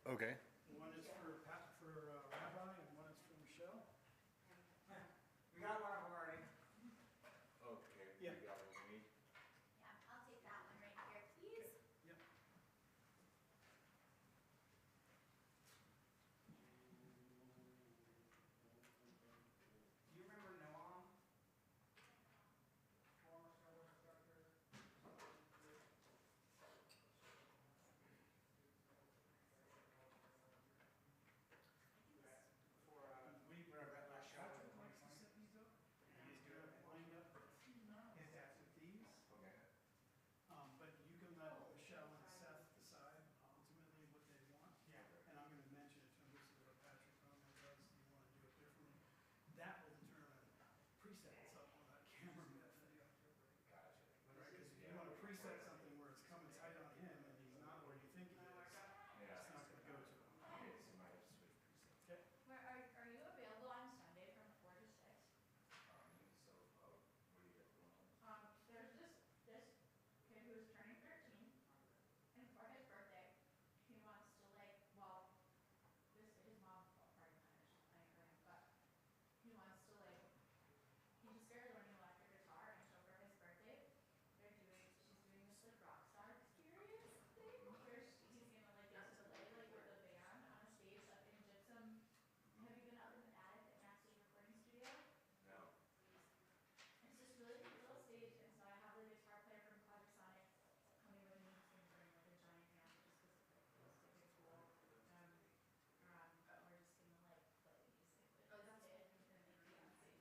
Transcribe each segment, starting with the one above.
Okay. One is for Rabbi, and one is for Michelle. We got one of them already. Okay. Yeah. We got what we need. Yeah, I'll take that one right here, please. Yep. Do you remember Noam? Former Shabbat instructor. For when you read last Shabbat in 2020, Set these up. he's He's doing got it lined up his dad's. with these. Okay. But you can let Michelle and Seth decide ultimately what they want. Yeah. And I'm going to mention it to them. This is what Patrick normally does. Do you want to do it differently? That will determine presets up on that camera method. Gotcha. Right? Because if you want to preset something where it's coming tight on him and he's not where you think he is, Yeah. it's not going to go to him. Okay, so might have to switch presets. Okay. Are you available on Sunday from 4 to 6? So, what do you got going on? There's this kid who's turning 13, and for his birthday, he wants to his mom will probably finish playing for him, but he wants to he just started learning electric guitar, and so for his birthday, she's doing this rock star experience thing where he's gonna get to play with a band on a stage up in Gypsum. Have you been up in the attic at Max's recording studio? No. It's this really cute little stage, and so I have the guitar player from Project Sonic coming with me. He's gonna bring a giant amp just because it feels stupid cool. But we're just gonna play music with this kid. He's gonna make me on stage with him.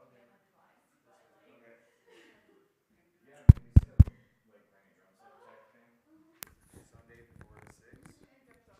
Okay. Get my device, but Okay. Yeah, maybe set up, bring a drum set type thing. Sunday before the 6. and Gypsum.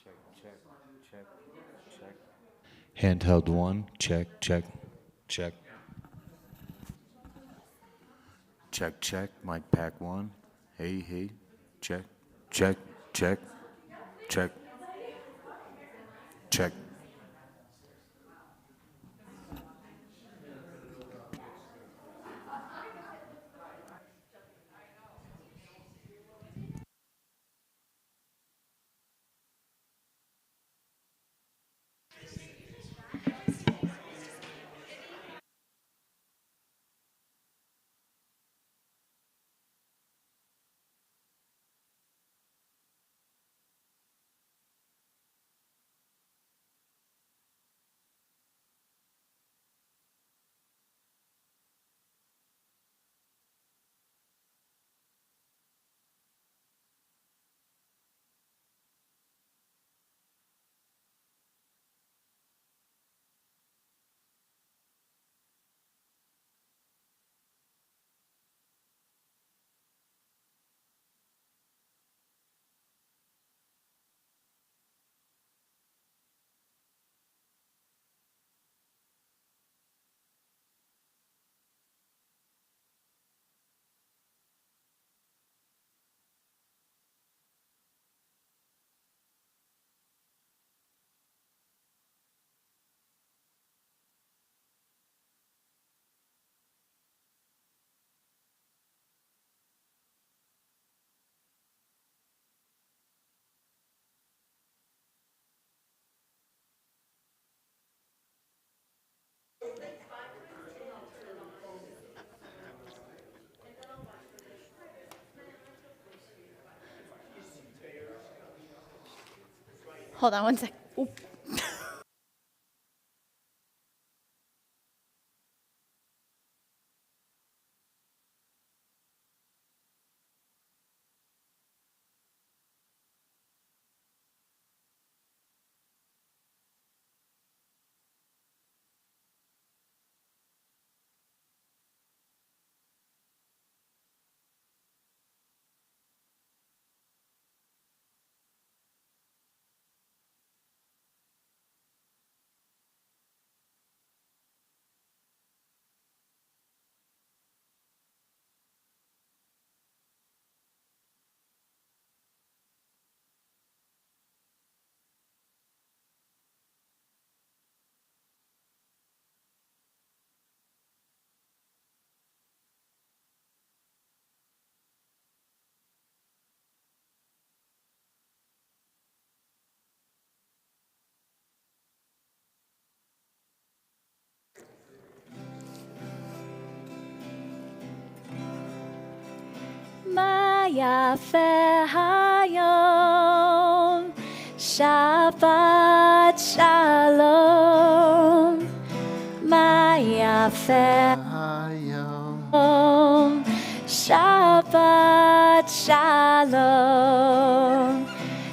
Check, check, check, check. Handheld 1, check, check, check. Check, check, mic pack 1. Hey, hey, check, check, check, check, check. Hold on one sec. Oop. מה יפה היום, שבת שלום. מה יפה היום, שבת שלום.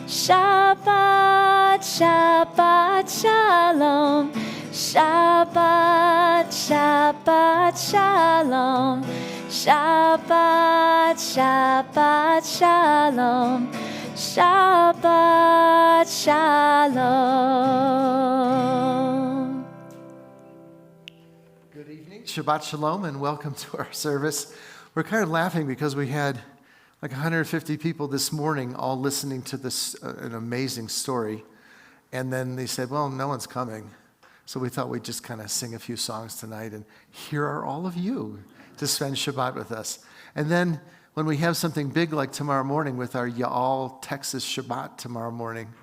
שבת, שבת שלום. שבת, שבת שלום. Shabbat, Shabbat Shalom, Shabbat Shalom. Good evening, Shabbat Shalom, and welcome to our service. We're kind of laughing because we had like 150 people this morning all listening to this an amazing story, and then they said, well, no one's coming. So we thought we'd just kind of sing a few songs tonight, and here are all of you to spend Shabbat with us. And then when we have something big like tomorrow morning with our Y'all Texas Shabbat tomorrow morning,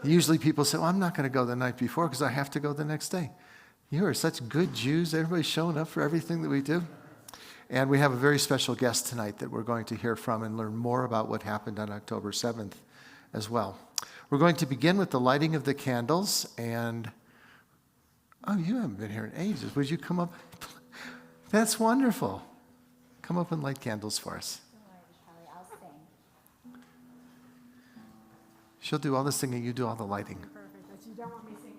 usually people say, well, I'm not going to go the night before because I have to go the next day. You are such good Jews. Everybody's showing up for everything that we do. And we have a very special guest tonight that we're going to hear from and learn more about what happened on October 7th as well. We're going to begin with the lighting of the candles. And, oh, you haven't been here in ages. Would you come up? That's wonderful. Come up and light candles for us. I'll sing. She'll do all the singing, you do all the lighting. Perfect, but you don't want me singing.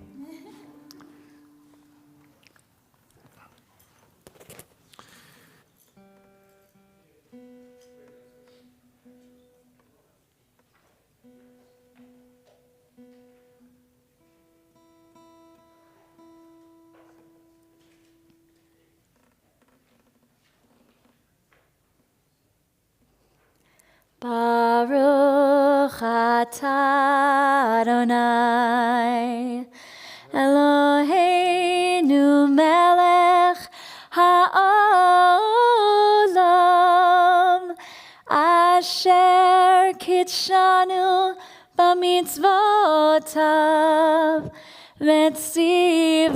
Baruch atah Adonai Eloheinu melech ha'olam asher kitshanu b'mitzvotav v'tzivanu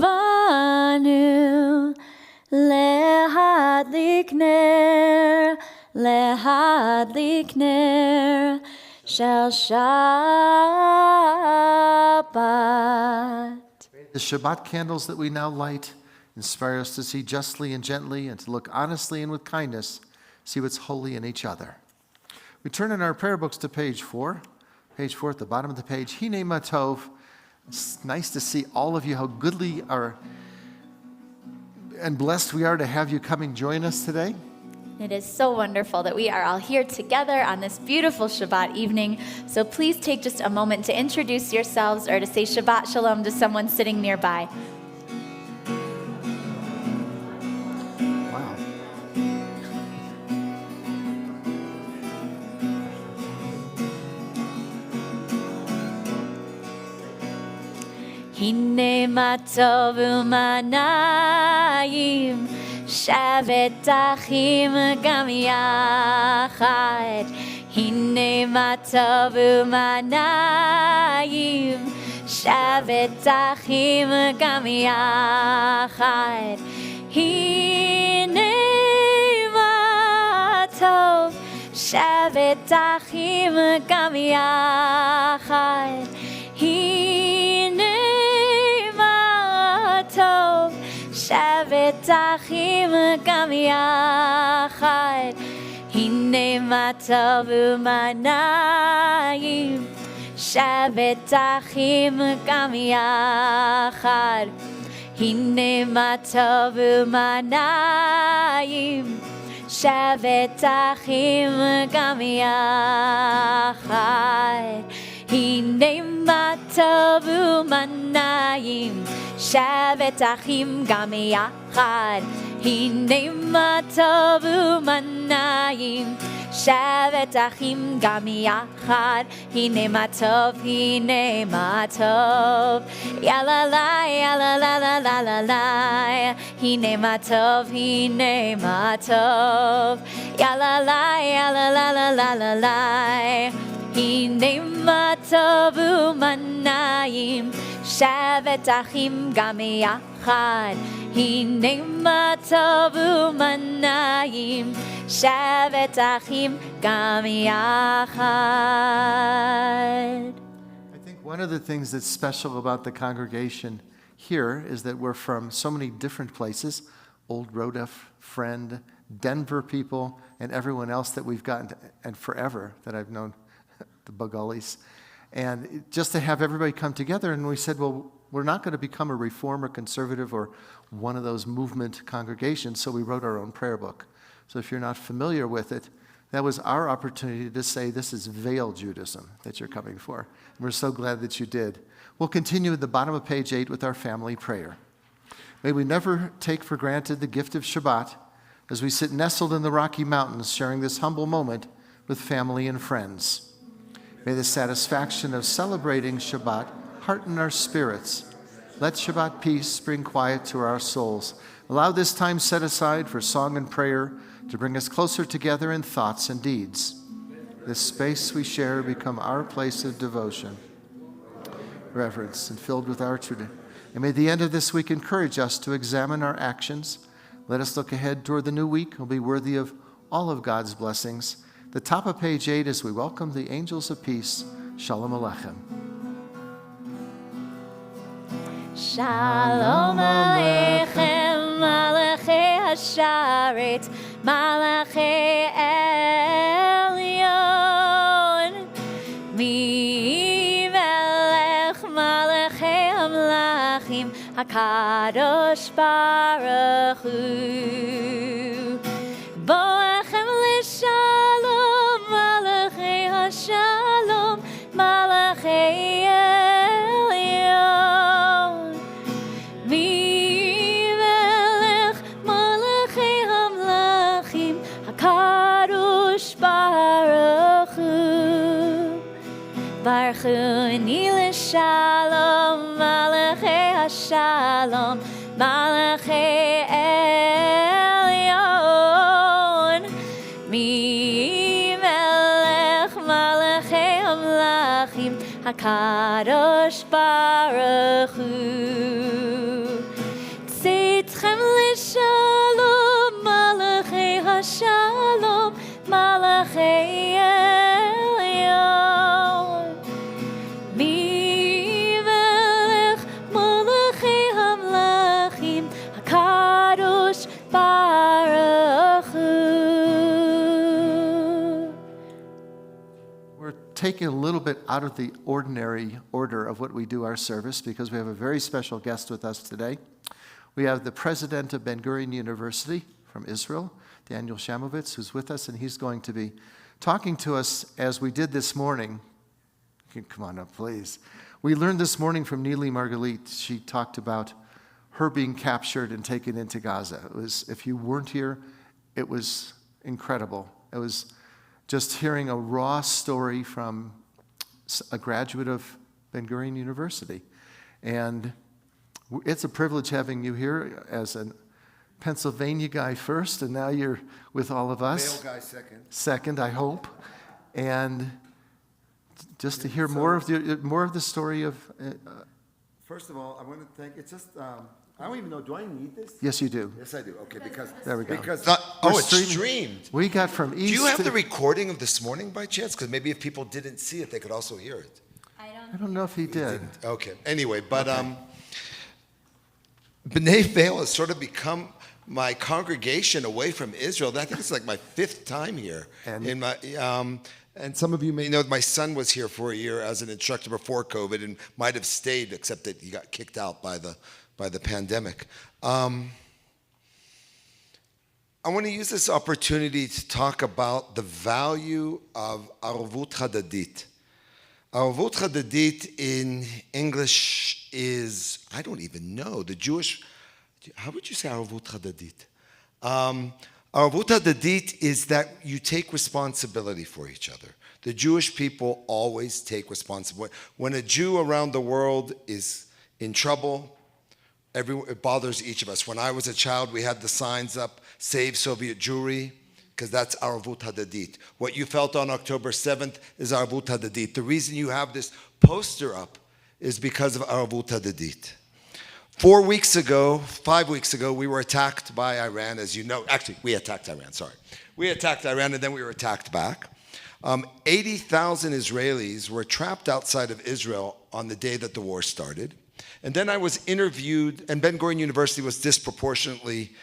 lehadlik ner Lehadlik ner shel Shabbat. The Shabbat candles that we now light inspire us to see justly and gently and to look honestly and with kindness, see what's holy in each other. We turn in our prayer books to page 4. Page 4 at the bottom of the page. Hine matov. It's nice to see all of you, how goodly are and blessed we are to have you come and join us today. It is so wonderful that we are all here together on this beautiful Shabbat evening. So please take just a moment to introduce yourselves or to say Shabbat Shalom to someone sitting nearby. Wow. Hine matov u'manayim Shavet achim gam yachad Hine matov u'manayim Shavet achim gam yachad Hine matov Shavet achim gam yachad גם יחד. הנה מה טוב ומה נעים, שבת אחים גם יחד. הנה מה טוב ומה נעים, שבת אחים גם יחד. הנה מה טוב ומה נעים, שבת אחים גם יחד. הנה מה טוב ומה נעים, שבת אחים גם יחד. הנה מה טוב, הנה מה טוב, יאללה לה, יאללה לה לה לה לה לה. הנה מה טוב, הנה מה טוב, יאללה לה, יאללה לה לה לה לה לה. הנה מה טוב ומה נעים, שבת אחים גם יחד. הנה מה טוב ומה נעים, שבת אחים גם יחד. I think one of the things that's special about the congregation here is that we're from so many different places. Old Rhoda friend, Denver people, and everyone else that we've gotten, and forever that I've known, the Bagalis. And just to have everybody come together, and we said, well, we're not going to become a reform or conservative or one of those movement congregations, so we wrote our own prayer book. So if you're not familiar with it, that was our opportunity to say this is Vail Judaism that you're coming for. And we're so glad that you did. We'll continue at the bottom of page 8 with our family prayer. May we never take for granted the gift of Shabbat as we sit nestled in the Rocky Mountains sharing this humble moment with family and friends. May the satisfaction of celebrating Shabbat hearten our spirits. Let Shabbat peace bring quiet to our souls. Allow this time set aside for song and prayer to bring us closer together in thoughts and deeds. This space we share become our place of devotion, reverence, and filled with our truth. And may the end of this week encourage us to examine our actions. Let us look ahead toward the new week. We'll be worthy of all of God's blessings. The top of page 8 as we welcome the angels of peace. Shalom Aleichem. Shalom Aleichem, Malachei Hasharet, Malachei Elyon, Mi Melech Malachei Hamlachim, HaKadosh Baruch Hu, Boachem L'Shalom, Malachei Hashalom, Malachei Baruchuni l'shalom, Malachei Hashalom, Malachei Elyon, Mi Melech Malachei Hamlachim, HaKadosh Baruch Hu. Tzitchem l'shalom, Malachei Hashalom, Malachei Elyon. Taking a little bit out of the ordinary order of what we do our service because we have a very special guest with us today. We have the president of Ben Gurion University from Israel, Daniel Shamovitz, who's with us, and he's going to be talking to us as we did this morning. You can come on up, please. We learned this morning from Neely Margalit. She talked about her being captured and taken into Gaza. It was, if you weren't here, it was incredible. It was just hearing a raw story from a graduate of Ben Gurion University. And it's a privilege having you here as a Pennsylvania guy first, and now you're with all of us. Vail guy second. Second, I hope. And just to hear more of the story of... First of all, I want to thank, it's just, I don't even know, do I need this? Yes, you do. Yes, I do. Okay, because... There we go. Because We're It's streamed. We got from east Do you have to- the recording of this morning by chance? Because maybe if people didn't see it, they could also hear it. I don't know if he did. Okay. Anyway, but B'nai Vail has sort of become my congregation away from Israel. I think it's like my 5th time here. And- And some of you may know my son was here for a year as an instructor before COVID and might have stayed, except that he got kicked out by the pandemic. I want to use this opportunity to talk about the value of arvut hadadit. Arvut hadadit in English is, I don't even know, the Jewish, how would you say arvut hadadit? Arvut hadadit is that you take responsibility for each other. The Jewish people always take responsibility. When a Jew around the world is in trouble, it bothers each of us. When I was a child, we had the signs up, Save Soviet Jewry, because that's arvut hadadit. What you felt on October 7th is arvut hadadit. The reason you have this poster up is because of arvut hadadit. 5 weeks ago, we were attacked by Iran, as you know. Actually, we attacked Iran, sorry. We attacked Iran, and then we were attacked back. 80,000 Israelis were trapped outside of Israel on the day that the war started. And then I was interviewed, and Ben Gurion University was disproportionately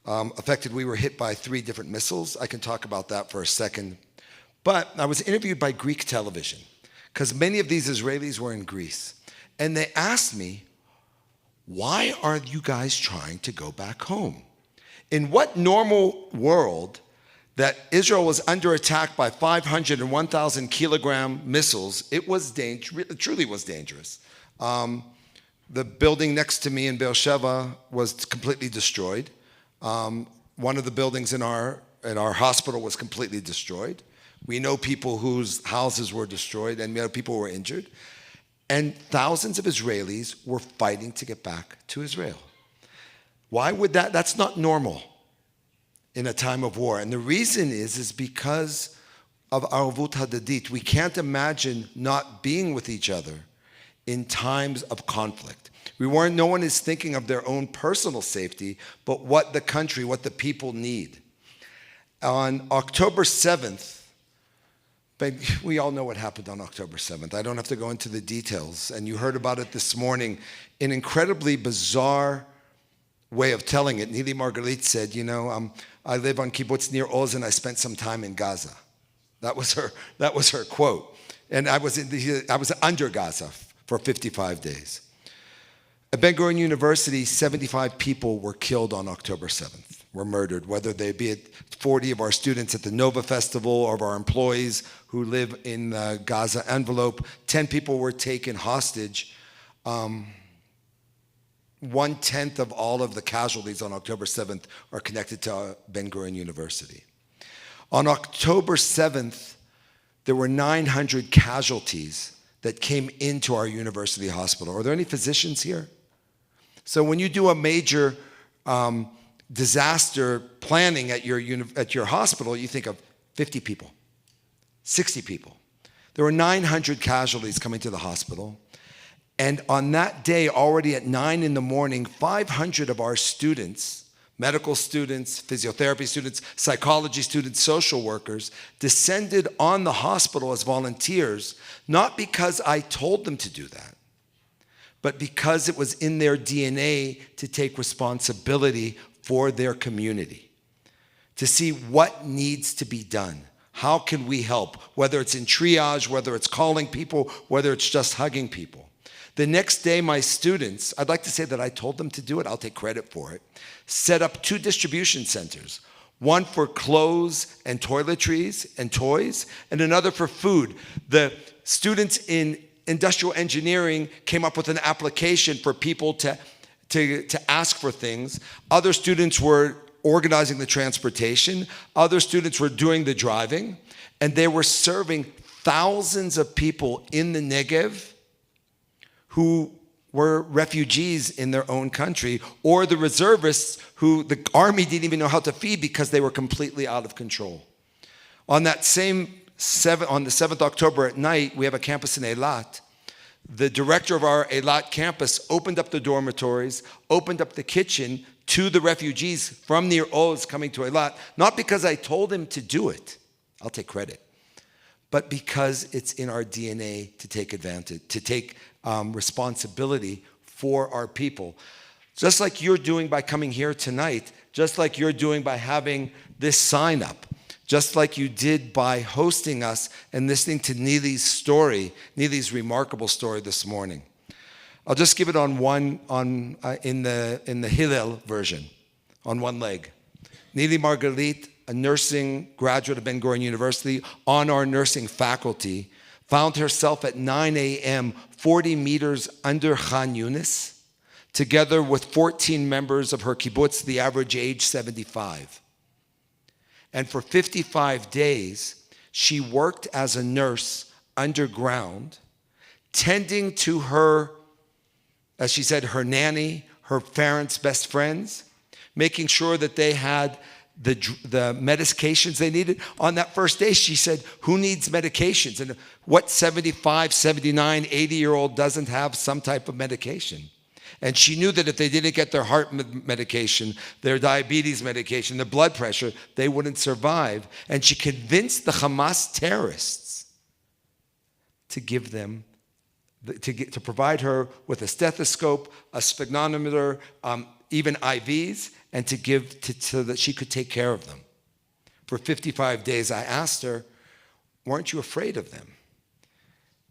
affected. We were hit by 3 different missiles. I can talk about that for a second. But I was interviewed by Greek television, because many of these Israelis were in Greece. And they asked me, why are you guys trying to go back home? In what normal world that Israel was under attack by 500 and 1,000 kilogram missiles, it truly was dangerous. The building next to me in Beersheba was completely destroyed. One of the buildings in our hospital was completely destroyed. We know people whose houses were destroyed, and we know people who were injured. And thousands of Israelis were fighting to get back to Israel. Why would that? That's not normal in a time of war. And the reason is because of arvut hadadit. We can't imagine not being with each other in times of conflict. No one is thinking of their own personal safety, but what the country, what the people need. On October 7th, but we all know what happened on October 7th. I don't have to go into the details. And you heard about it this morning. An incredibly bizarre way of telling it. Nili Margalit said, I live on kibbutz near Oz and I spent some time in Gaza. That was her quote. And I was under Gaza for 55 days. At Ben Gurion University, 75 people were killed on October 7th, were murdered, whether they be 40 of our students at the Nova Festival or of our employees who live in the Gaza envelope. 10 people were taken hostage. 1/10 of all of the casualties on October 7th are connected to Ben Gurion University. On October 7th, there were 900 casualties that came into our university hospital. Are there any physicians here? So when you do a major disaster planning at your hospital, you think of 50 people, 60 people. There were 900 casualties coming to the hospital. And on that day, already at 9 in the morning, 500 of our students, medical students, physiotherapy students, psychology students, social workers, descended on the hospital as volunteers, not because I told them to do that, but because it was in their DNA to take responsibility for their community, to see what needs to be done. How can we help? Whether it's in triage, whether it's calling people, whether it's just hugging people. The next day, my students, I'd like to say that I told them to do it, I'll take credit for it, set up 2 distribution centers, one for clothes and toiletries and toys, and another for food. The students in industrial engineering came up with an application for people to ask for things. Other students were organizing the transportation. Other students were doing the driving. And they were serving thousands of people in the Negev who were refugees in their own country, or the reservists who the army didn't even know how to feed because they were completely out of control. On the 7th October at night, we have a campus in Eilat. The director of our Eilat campus opened up the dormitories, opened up the kitchen to the refugees from near Oz coming to Eilat, not because I told him to do it, I'll take credit, but because it's in our DNA to take advantage, to take responsibility for our people. just like you're doing by coming here tonight, just like you're doing by having this sign up, just like you did by hosting us and listening to Neely's story, Neely's remarkable story this morning. I'll just give it on one, in the Hillel version, on one leg. Neely Margalit, a nursing graduate of Ben Gurion University, on our nursing faculty, found herself at 9 a.m., 40 meters under Khan Yunis, together with 14 members of her kibbutz, the average age 75. And for 55 days, she worked as a nurse underground, tending to her, as she said, her nanny, her parents' best friends, making sure that they had the medications they needed. On that first day, she said, who needs medications? And what 75, 79, 80-year-old doesn't have some type of medication? And she knew that if they didn't get their heart medication, their diabetes medication, their blood pressure, they wouldn't survive. And she convinced the Hamas terrorists to give them, to provide her with a stethoscope, a sphygmomanometer, even IVs, and to give so that she could take care of them. For 55 days, I asked her, weren't you afraid of them?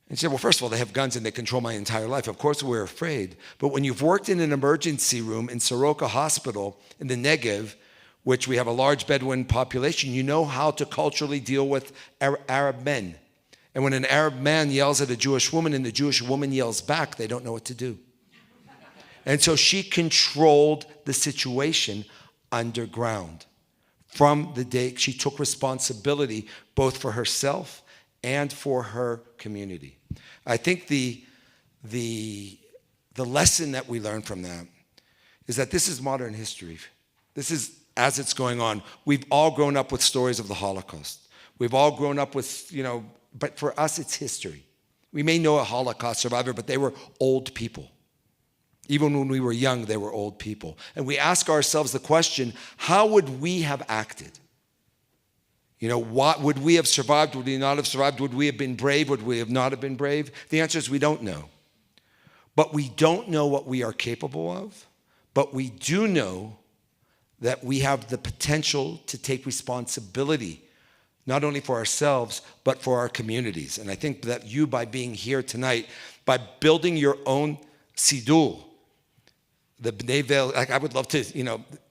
And she said, well, first of all, they have guns and they control my entire life. Of course we're afraid. But when you've worked in an emergency room in Soroka Hospital in the Negev, which we have a large Bedouin population, you know how to culturally deal with Arab men. And when an Arab man yells at a Jewish woman and the Jewish woman yells back, they don't know what to do. And so she controlled the situation underground. From the day she took responsibility both for herself and for her community. I think the lesson that we learn from that is that this is modern history. This is as it's going on. We've all grown up with stories of the Holocaust. We've all grown up with, but for us it's history. We may know a Holocaust survivor, but they were old people. Even when we were young, they were old people. And we ask ourselves the question, how would we have acted? What would we have survived? Would we not have survived? Would we have been brave? Would we have not have been brave? The answer is we don't know. But we don't know what we are capable of. But we do know that we have the potential to take responsibility, not only for ourselves, but for our communities. And I think that you, by being here tonight, by building your own Siddur, the Bnei Vail, I would love to,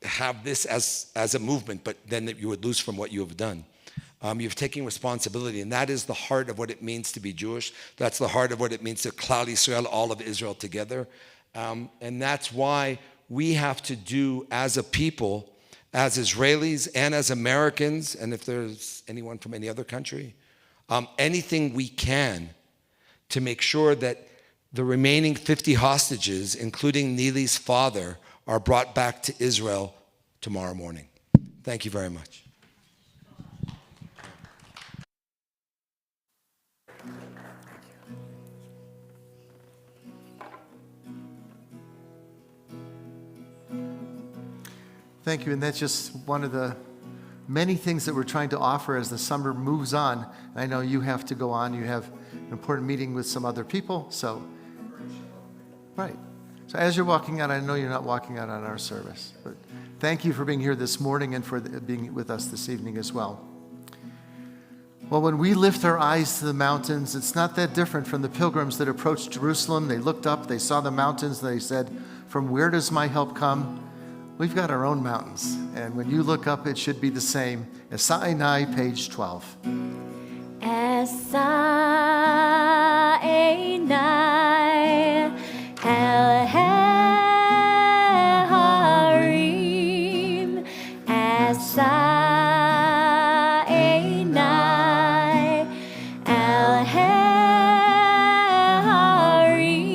have this as a movement, but then you would lose from what you have done. You're taking responsibility, and that is the heart of what it means to be Jewish. That's the heart of what it means to Klal Yisrael, all of Israel together. And that's why we have to do as a people, as Israelis and as Americans, and if there's anyone from any other country, anything we can to make sure that the remaining 50 hostages, including Neely's father, are brought back to Israel tomorrow morning. Thank you very much. Thank you, and that's just one of the many things that we're trying to offer as the summer moves on. I know you have to go on. You have an important meeting with some other people, so. Right. So as you're walking out, I know you're not walking out on our service, but thank you for being here this morning and for being with us this evening as well. Well, when we lift our eyes to the mountains, it's not that different from the pilgrims that approached Jerusalem. They looked up, they saw the mountains, they said, from where does my help come? We've got our own mountains, and when you look up, it should be the same. Sinai, page 12. Sinai, El Harim, Sinai, El Harim,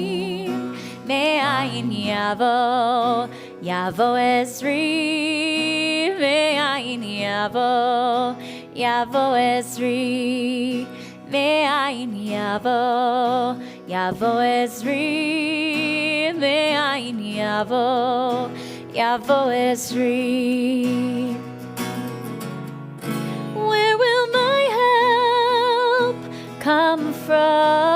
Me'ayin Yavo. Yavo Esri, Ve'ayin Yavo, Yavo Esri, Ve'ayin Yavo, Yavo Esri, Ve'ayin Yavo, Yavo Esri. Where will my help come from?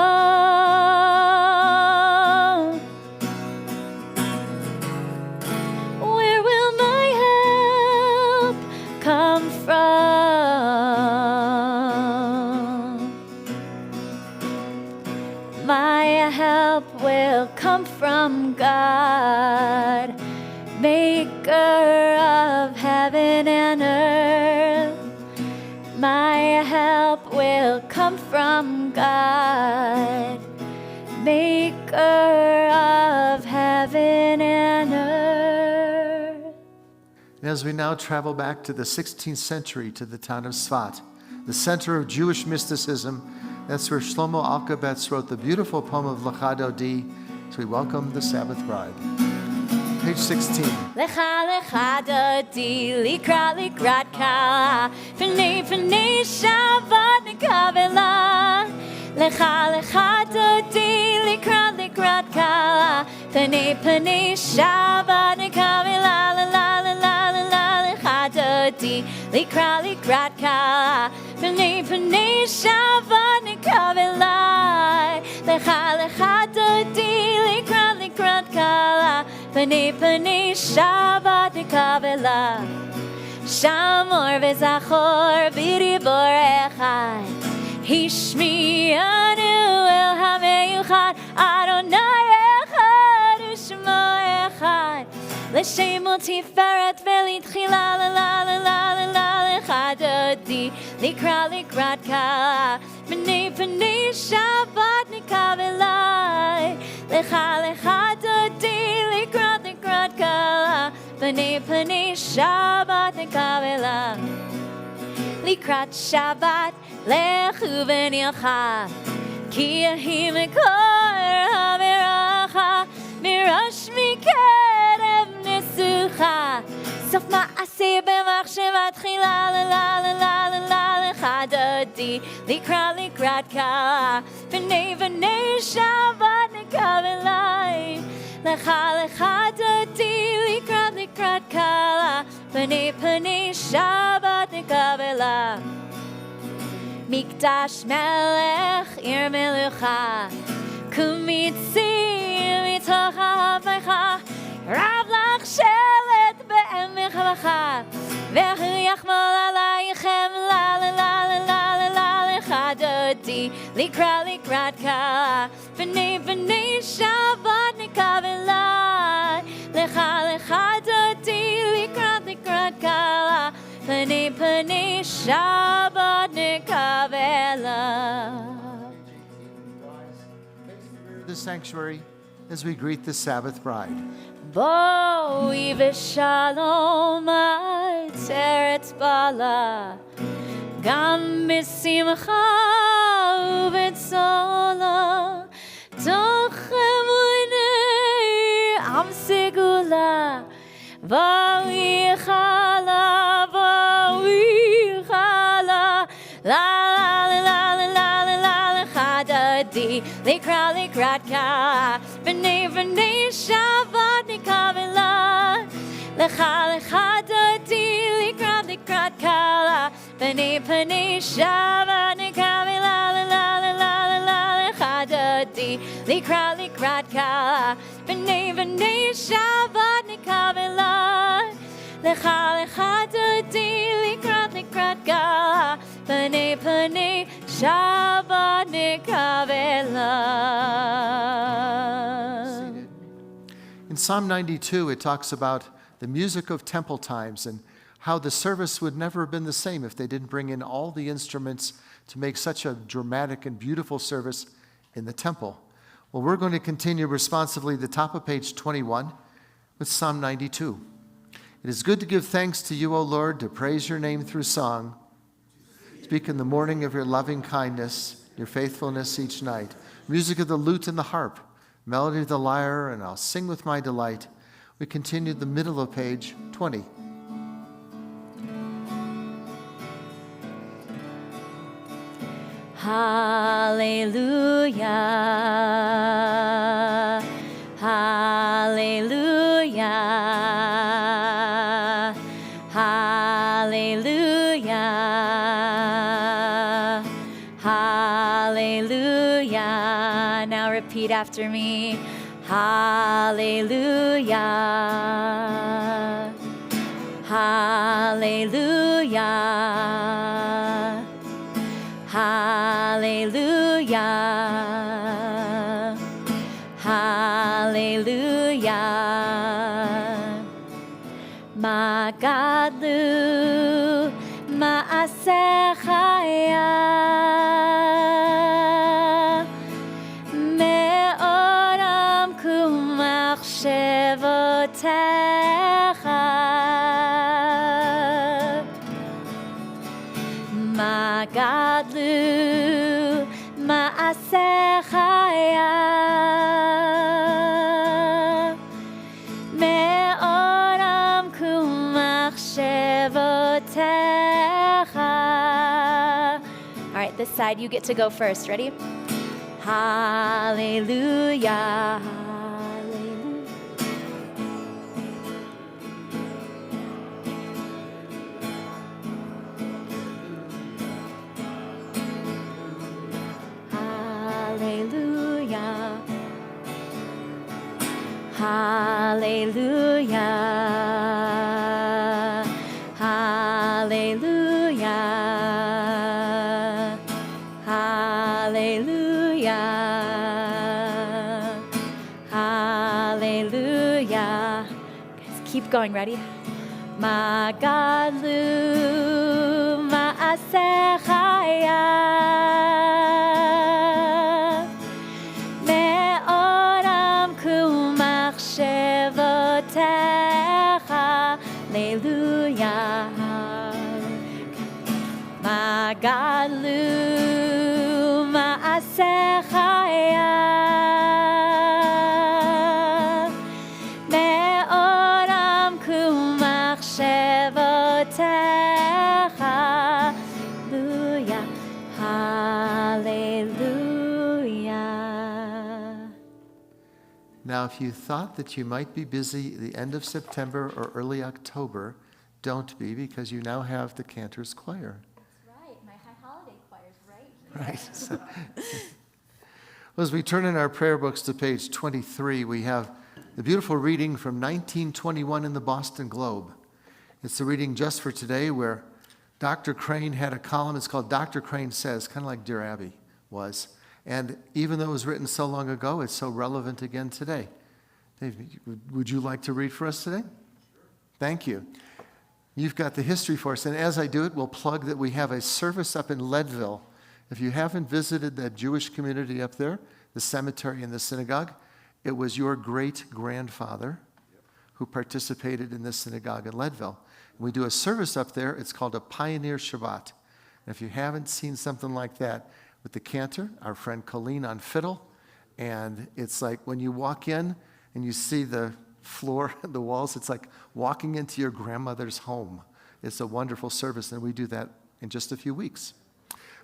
help will come from God, maker of heaven and earth. My help will come from God, maker of heaven and earth. And as we now travel back to the 16th century to the town of Svat, the center of Jewish mysticism, that's where Shlomo Alkabetz wrote the beautiful poem of Lecha Dodi. So we welcome the Sabbath bride. Page 16. Lecha lecha dodi likrat kala P'nei Shabbat nekavela. Lecha lecha dodi likrat kala P'nei Shabbat nekavela. La la la la la la. Lecha dodi likrat kala P'nei Shabbat nekavela. Lecha lecha dodi likrat kala P'nei Shabbat nekavela. Shamor v'zachor b'dibor echad Hishmi'anu el hameyuchad Adonai echad u'shmo echad L'shem u'tiferet v'litchila la la la la la la Lecha dodi likrat kala P'nei Shabbat nekavela. Lecha lecha dodi likrat kala P'nei Shabbat nekavela. Likrat Shabbat lechu v'nilcha Ki yahi mekor ha'miracha Mirash mikerev nesucha Sof ma'aseh b'machshavat tchila la la la la la la. Lecha dodi likrat kala P'nei Shabbat nekavela. Lecha dodi likrat kala P'nei Shabbat nekavela. Mikdash melech ir melucha Kumitzi mitoch ha'havaycha Rav lach shelet be'emich ha'vacha Ve'hu yachmol alaychem la la la la la la la. Lecha dodi likrat kala P'nei Shabbat nekavela. Lecha dodi likrat kala P'nei Shabbat nekavela. The sanctuary as we greet the Sabbath bride. Boi v'shalom teretz bala Gam b'simcha u'b'tzola Toch emunei am segula Boi chala La la la la la la la la. Lecha dodi likrat kala P'nei Shabbat nekavela. Lecha dodi likrat kala P'nei Shabbat nekavela. La la la la la la. Lecha dodi likrat kala P'nei Shabbat nekavela. Lecha dodi likrat kala P'nei Shabbat nekavela. In Psalm 92, it talks about the music of temple times and how the service would never have been the same if they didn't bring in all the instruments to make such a dramatic and beautiful service in the temple. Well, we're going to continue responsively the top of page 21 with Psalm 92. It is good to give thanks to you, O Lord, to praise your name through song. Speak in the morning of your loving kindness, your faithfulness each night. Music of the lute and the harp, melody of the lyre, and I'll sing with my delight. We continue the middle of page 20. Hallelujah, hallelujah, hallelujah, hallelujah. Now repeat after me. Hallelujah, hallelujah, hallelujah, Hallelujah. Ma gadlu ma'asechaya me'oram kumachshevotecha ma gadlu ma'asechaya me'oram kumachshevotecha. All right, this side, you get to go first. Ready? Hallelujah. Hallelujah. Hallelujah. Hallelujah. Hallelujah. Hallelujah. Hallelujah. Guys, keep going. Ready? Ma gadlu ma'asechaya me'oram kumachshevotecha. Hallelujah. Ma gadlu ma'asechaya me'oram kumachshevotecha. Hallelujah. Hallelujah. Now, if you thought that you might be busy at the end of September or early October, don't be, because you now have the Cantor's Choir. Right, my high holiday choir's right. Right. So, well, as we turn in our prayer books to page 23, we have the beautiful reading from 1921 in the Boston Globe. It's the reading just for today where Dr. Crane had a column. It's called Dr. Crane Says, kind of like Dear Abby was. And even though it was written so long ago, it's so relevant again today. Dave, would you like to read for us today? Thank you. You've got the history for us. And as I do it, we'll plug that we have a service up in Leadville. If you haven't visited that Jewish community up there, the cemetery and the synagogue, it was your great-grandfather who participated in this synagogue in Leadville. We do a service up there. It's called a Pioneer Shabbat. And if you haven't seen something like that, with the cantor, our friend Colleen on fiddle, and it's like when you walk in and you see the floor, the walls, it's like walking into your grandmother's home. It's a wonderful service, and we do that in just a few weeks.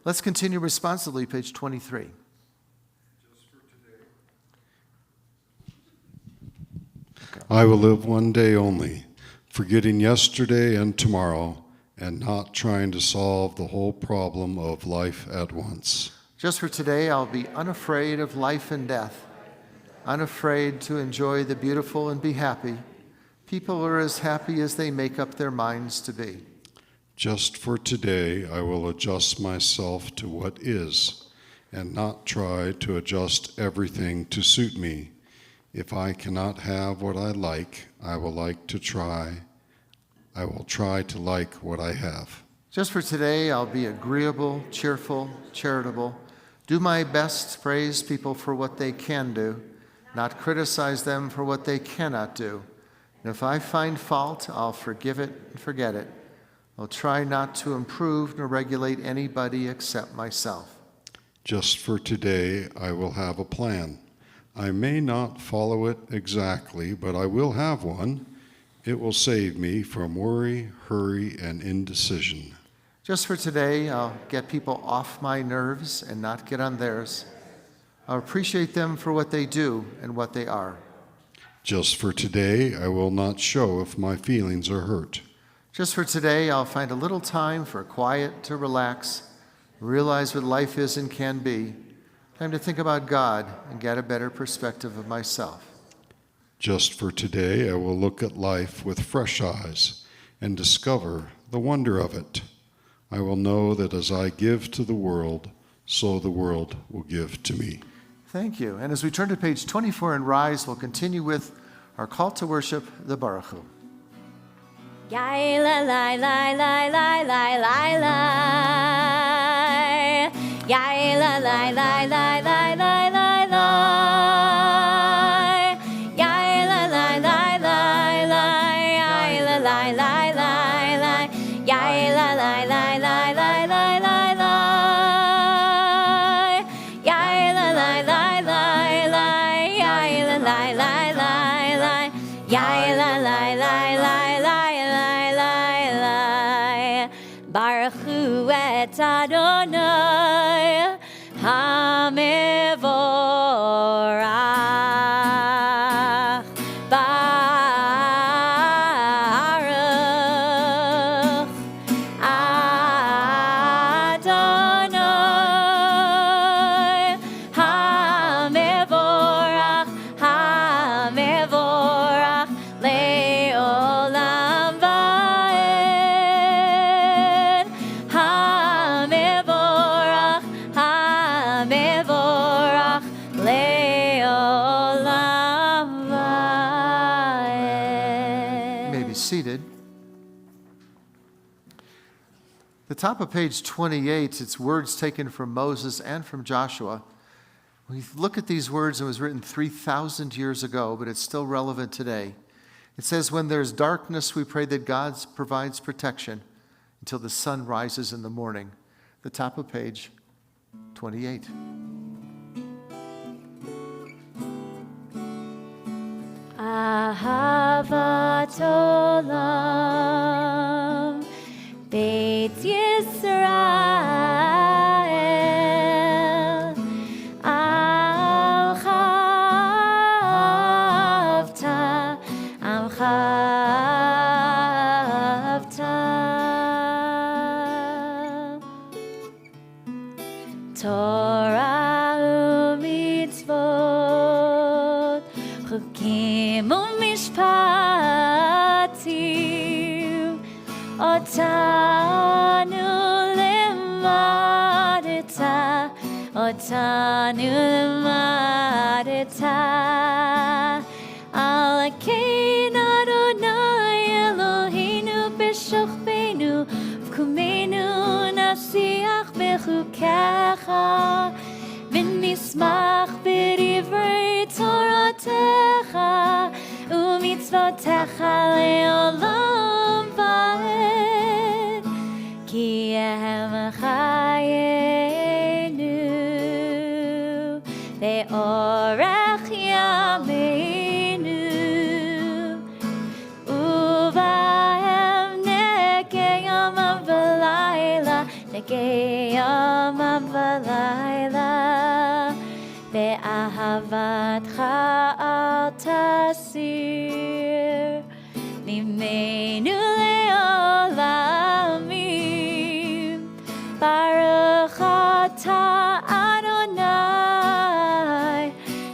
Let's continue responsibly, page 23. I will live one day only, forgetting yesterday and tomorrow, and not trying to solve the whole problem of life at once. Just for today, I'll be unafraid of life and death, unafraid to enjoy the beautiful and be happy. People are as happy as they make up their minds to be. Just for today, I will adjust myself to what is, and not try to adjust everything to suit me. If I cannot have what I like, I will try to like what I have. Just for today, I'll be agreeable, cheerful, charitable, do my best to praise people for what they can do, not criticize them for what they cannot do. And if I find fault, I'll forgive it and forget it. I'll try not to improve nor regulate anybody except myself. Just for today, I will have a plan. I may not follow it exactly, but I will have one. It will save me from worry, hurry, and indecision. Just for today, I'll get people off my nerves and not get on theirs. I'll appreciate them for what they do and what they are. Just for today, I will not show if my feelings are hurt. Just for today, I'll find a little time for quiet to relax, realize what life is and can be, time to think about God and get a better perspective of myself. Just for today, I will look at life with fresh eyes and discover the wonder of it. I will know that as I give to the world, so the world will give to me. Thank you. And as we turn to page 24 and rise, we'll continue with our call to worship, the Baruch Hu. Yai la la la la la la la la. Yai la la la la la la la la. Yai la la la la la. Yai la la la la la. Yai la la la la la la la la. Yai la la la la la. Yai la la la la la. Yai la la la la la. Baruch Hu et Adonai HaMevorach. Baruch Adonai HaMevorach. HaMevorach le'olam va'ed. HaMevorach, HaMevorach le'olam va'ed. You may be seated. The top of page 28, it's words taken from Moses and from Joshua. We look at these words, it was written 3,000 years ago, but it's still relevant today. It says, when there's darkness, we pray that God provides protection until the sun rises in the morning. The top of page 28. Ahavat olam Beit Yisrael Amcha avta Amcha avta Torah u'mitzvot Chukim u'mishpatim Otanu limadeta Otanu limadeta Al kein Adonai Eloheinu b'shochbeinu V'kumeinu nasiach b'chukecha V'nismach b'divrei Toratecha U'mitzvotecha le'olam va'ed Ki ehem chayenu Ve'orech yameinu Uvahem negei yamav v'layla Negei yamav v'layla Ve'ahavatcha al tasir Mimenu le'olamim Baruch atah Adonai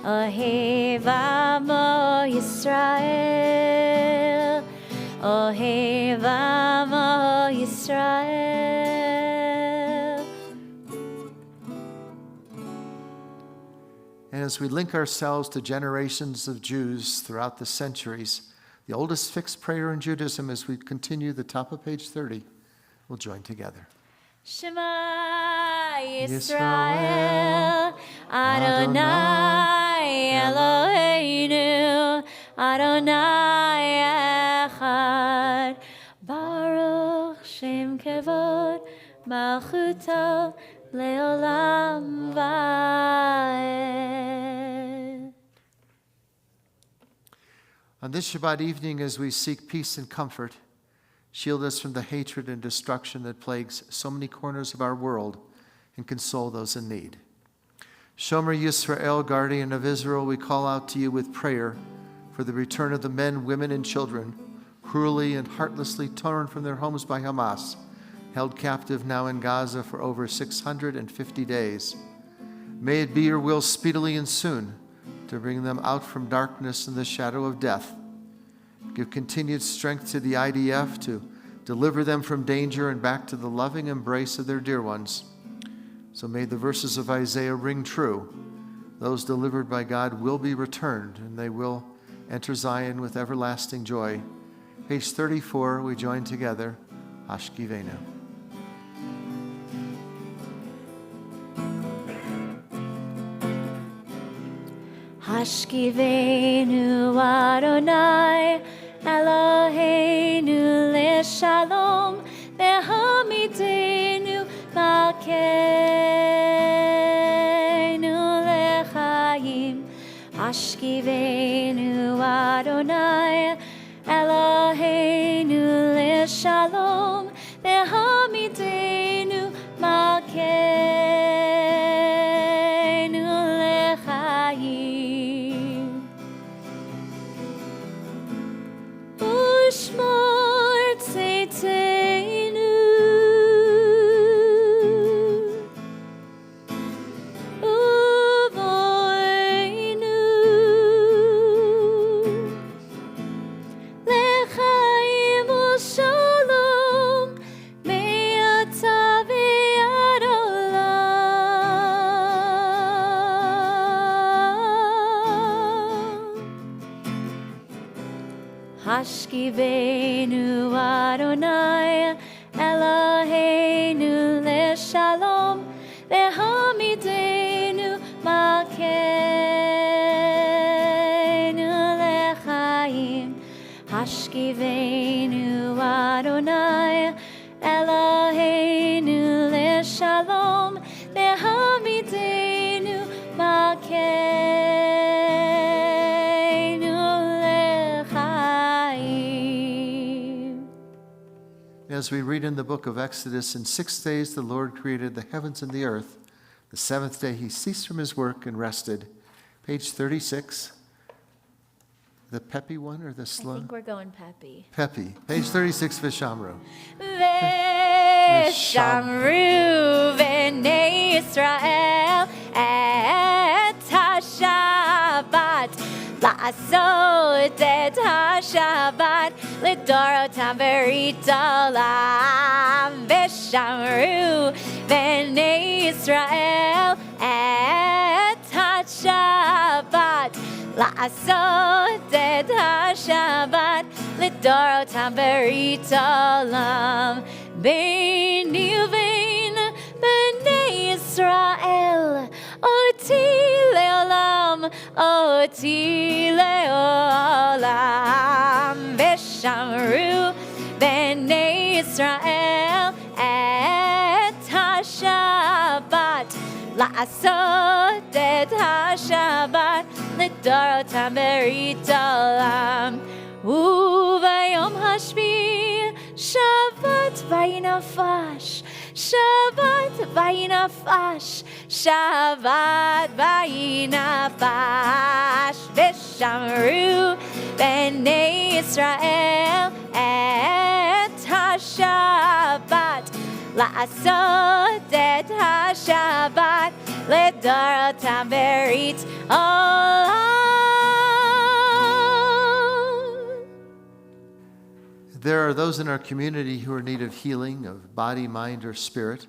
Ohev amo Yisrael Ohev amo Yisrael. And as we link ourselves to generations of Jews throughout the centuries, the oldest fixed prayer in Judaism, as we continue the top of page 30, we'll join together. Shema Yisrael Adonai Eloheinu Adonai Echad Baruch Shem Kevod Malchuto Leolam Va'ed. On this Shabbat evening, as we seek peace and comfort, shield us from the hatred and destruction that plagues so many corners of our world, and console those in need. Shomer Yisrael, guardian of Israel, we call out to you with prayer for the return of the men, women, and children cruelly and heartlessly torn from their homes by Hamas, held captive now in Gaza for over 650 days. May it be your will speedily and soon to bring them out from darkness and the shadow of death. Give continued strength to the IDF to deliver them from danger and back to the loving embrace of their dear ones. So may the verses of Isaiah ring true. Those delivered by God will be returned, and they will enter Zion with everlasting joy. Page 34, we join together. Hashkivenu. Hashkivenu Adonai Eloheinu leShalom vehamidenu malkeinu lechaim. Hashkivenu Adonai Eloheinu leShalom vehamidenu malkeinu lechaim. Ushmor tzeitenu uvoinu lechaim u'shalom me'ata ve'ad olam. Hashkivenu Adonai Eloheinu leShalom vehamidenu malkeinu lechaim. Hashkivenu Adonai Eloheinu leShalom vehamidenu malkeinu lechaim. As we read in the book of Exodus, in 6 days the Lord created the heavens and the earth. The seventh day he ceased from his work and rested. Page 36. The peppy one or the I slow? think we're going peppy. Peppy. Page 36, Vishamro. Veshamru v'nei Yisrael et ha-Shabbat la'asot et ha-Shabbat l'dorotam berit olam. Veshamru v'nei Yisrael et ha-Shabbat la'asot et ha-Shabbat l'dorotam berit olam. Beini uvein b'nei Yisrael oti leolam, oti leolam. Veshamru b'nei Yisrael et ha-Shabbat la'asot et ha-Shabbat l'dorotam berit olam. Uvayom hashvi Shabbat vayinafash, Shabbat vayinafash, Shabbat vayinafash. Veshamru b'nei Yisrael et ha-Shabbat la'asot et ha-Shabbat l'dorotam berit olam. There are those in our community who are in need of healing of body, mind, or spirit.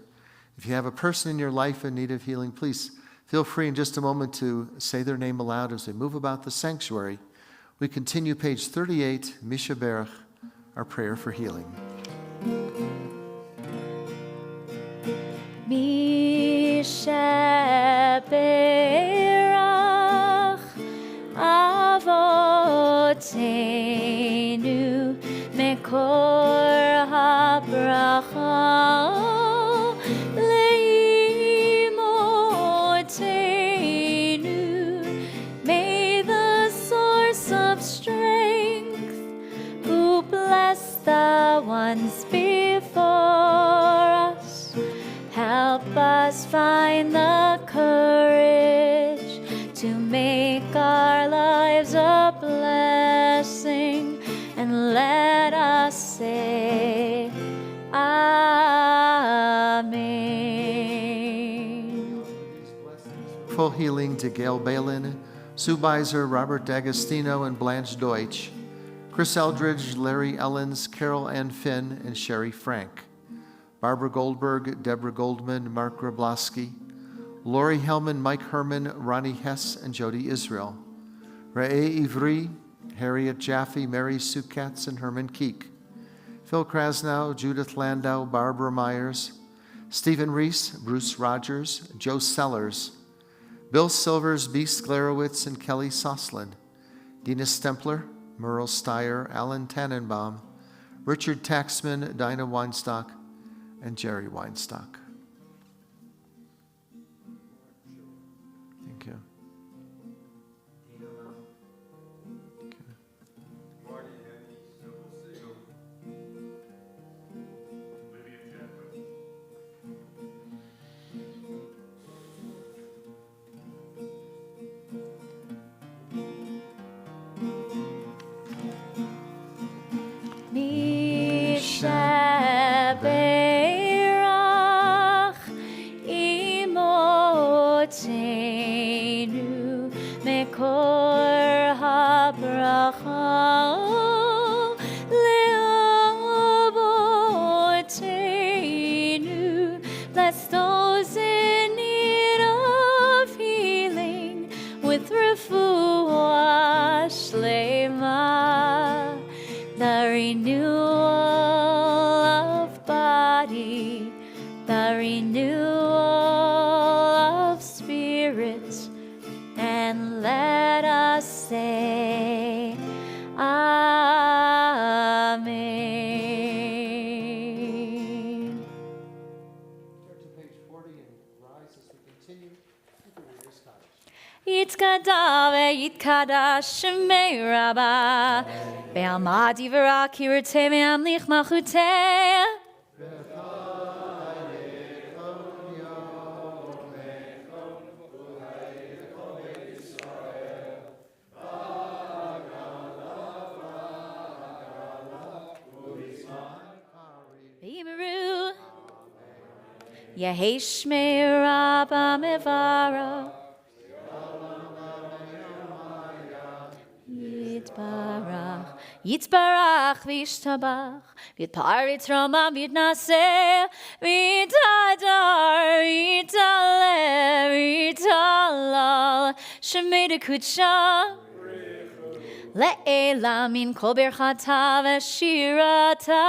If you have a person in your life in need of healing, please feel free in just a moment to say their name aloud as we move about the sanctuary. We continue page 38, Misha Berach, our prayer for healing. Misha Berach Avotenu Mekor HaBracha Leimotenu. May the source of strength, who bless the ones before us, help us find the courage to make our lives a blessing, and let us say Amen. Full healing to Gail Balin, Sue Beiser, Robert D'Agostino, and Blanche Deutsch, Chris Eldridge, Larry Ellens, Carol Ann Finn, and Sherry Frank, Barbara Goldberg, Deborah Goldman, Mark Grabowski, Lori Hellman, Mike Herman, Ronnie Hess, and Jody Israel. Re'e Ivri, Harriet Jaffe, Mary Sue Katz, and Herman Keek. Phil Krasnow, Judith Landau, Barbara Myers, Stephen Reese, Bruce Rogers, Joe Sellers, Bill Silvers, B. Sklarowitz, and Kelly Soslin, Dina Stempler, Merle Steyer, Alan Tannenbaum, Richard Taxman, Dinah Weinstock, and Jerry Weinstock. Thank you. Mishaberach imotenu mekor habracha leavotenu. Bless those in need of healing with refuah shlema, the renewal of body, the renewal of spirit, and let us say, Amen. Turn to page 40 and rise as we continue with the Reader's Cottage. Yitkada ve'yitkadash shemei Rabbah ve'alma divra kirtei ve'amlich malchutei. V'yimeru Yehei shmei Rabbah mevara Yitbarach, Yitzbarach, Vishtabach, Vitparit Roma, Vitnaseh, Vitadar, Vitaleh, Vitalal, Shemeda Kutsha, Le'ela min kol berchata v'shirata.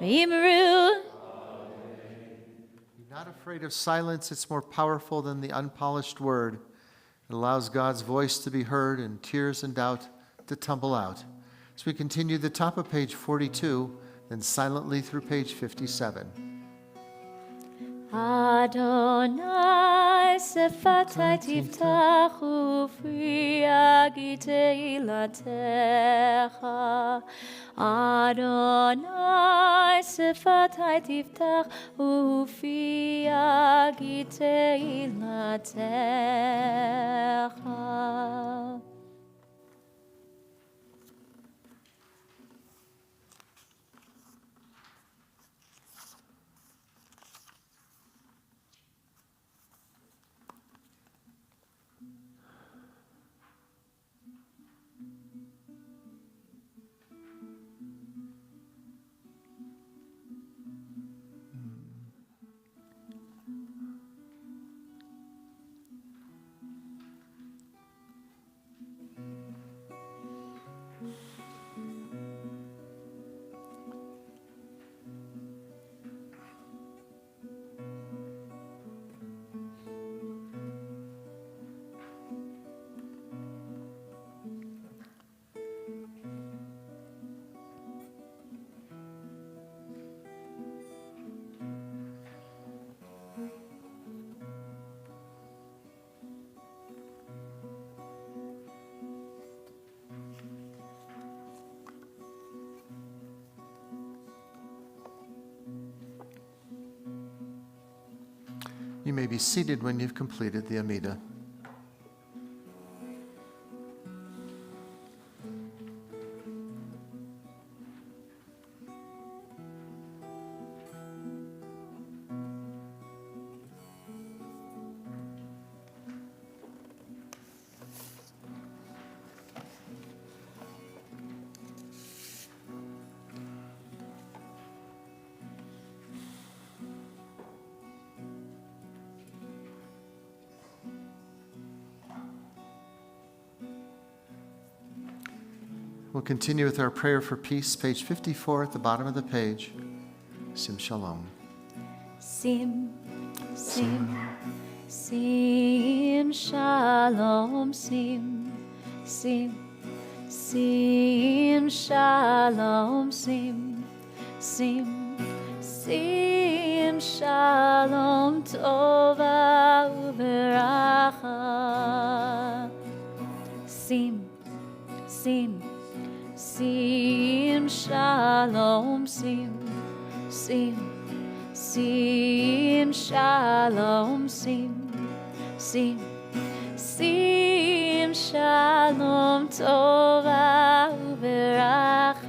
V'yimru. Not afraid of silence, it's more powerful than the unpolished word. It allows God's voice to be heard and tears and doubt to tumble out. As we continue the top of page 42, then silently through page 57. Adonai sefatai tiftach ufi agitei latecha. Adonai sefatai tiftach ufi agitei latecha. You may be seated when you've completed the Amidah. We'll continue with our prayer for peace, page 54 at the bottom of the page. Sim Shalom. Sim, sim, sim, shalom, sim, sim, sim, shalom, sim, sim, sim, shalom, tova uveracha. Sim, sim, sim, shalom, sim, sim, sim, shalom, sim, sim, sim, shalom, tova uveracha.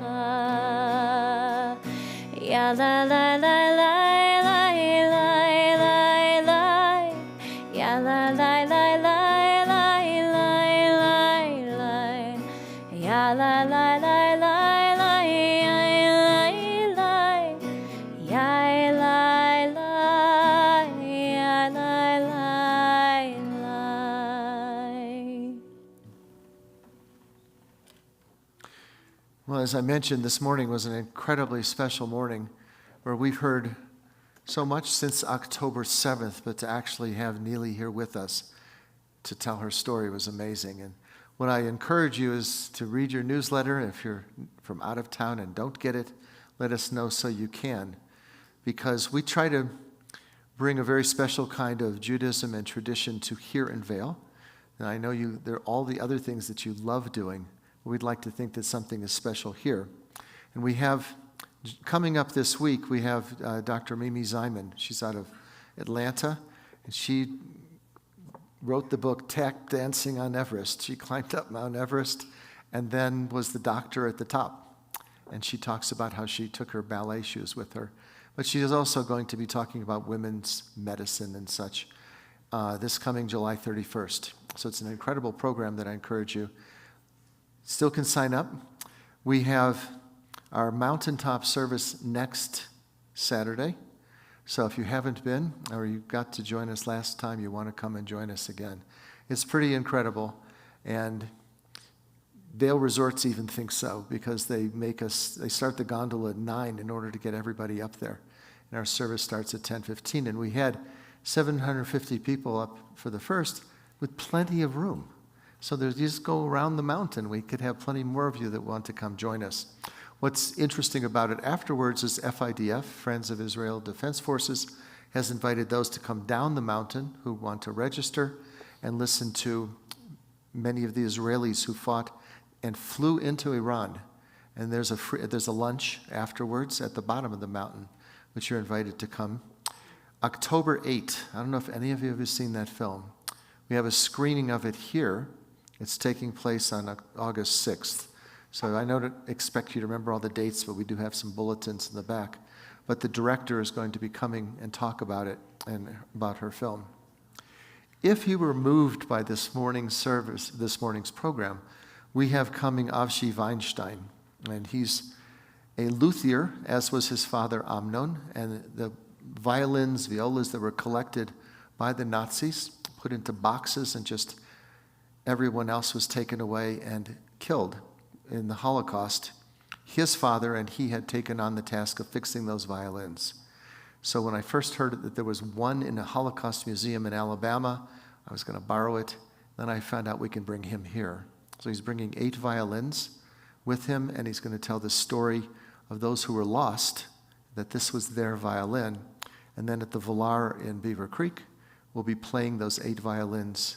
Ya la la la la la la la la. Ya la la la la la la la la. Ya la la la la la la. Ya la la, ya la la la. Well, as I mentioned, this morning was an incredibly special morning where we've heard so much since October 7th, but to actually have Neely here with us to tell her story was amazing. And what I encourage you is to read your newsletter. If you're from out of town and don't get it, let us know so you can, because we try to bring a very special kind of Judaism and tradition to here in Vail. And I know there are all the other things that you love doing. We'd like to think that something is special here. And we have, coming up this week, we have Dr. Mimi Ziman. She's out of Atlanta, and she wrote the book Tap Dancing on Everest. She climbed up Mount Everest and then was the doctor at the top. And she talks about how she took her ballet shoes with her. But she is also going to be talking about women's medicine and such this coming July 31st. So it's an incredible program that I encourage you. Still can sign up. We have our mountaintop service next Saturday. So if you haven't been, or you got to join us last time, you want to come and join us again. It's pretty incredible. And Vail Resorts even think so, because they start the gondola at 9 in order to get everybody up there. And our service starts at 10:15. And we had 750 people up for the first with plenty of room. So you just go around the mountain. We could have plenty more of you that want to come join us. What's interesting about it afterwards is FIDF, Friends of Israel Defense Forces, has invited those to come down the mountain who want to register and listen to many of the Israelis who fought and flew into Iran. And there's a lunch afterwards at the bottom of the mountain, which you're invited to come. October 8th, I don't know if any of you have seen that film. We have a screening of it here. It's taking place on August 6th. So I don't expect you to remember all the dates, but we do have some bulletins in the back. But the director is going to be coming and talk about it and about her film. If you were moved by this morning's service, this morning's program, we have coming Avshi Weinstein. And he's a luthier, as was his father Amnon. And the violas that were collected by the Nazis, put into boxes, and just everyone else was taken away and killed in the Holocaust. His father and he had taken on the task of fixing those violins. So when I first heard that there was one in a Holocaust museum in Alabama, I was going to borrow it. Then I found out we can bring him here. So he's bringing 8 violins with him, and he's going to tell the story of those who were lost, that this was their violin. And then at the Villar in Beaver Creek, we'll be playing those 8 violins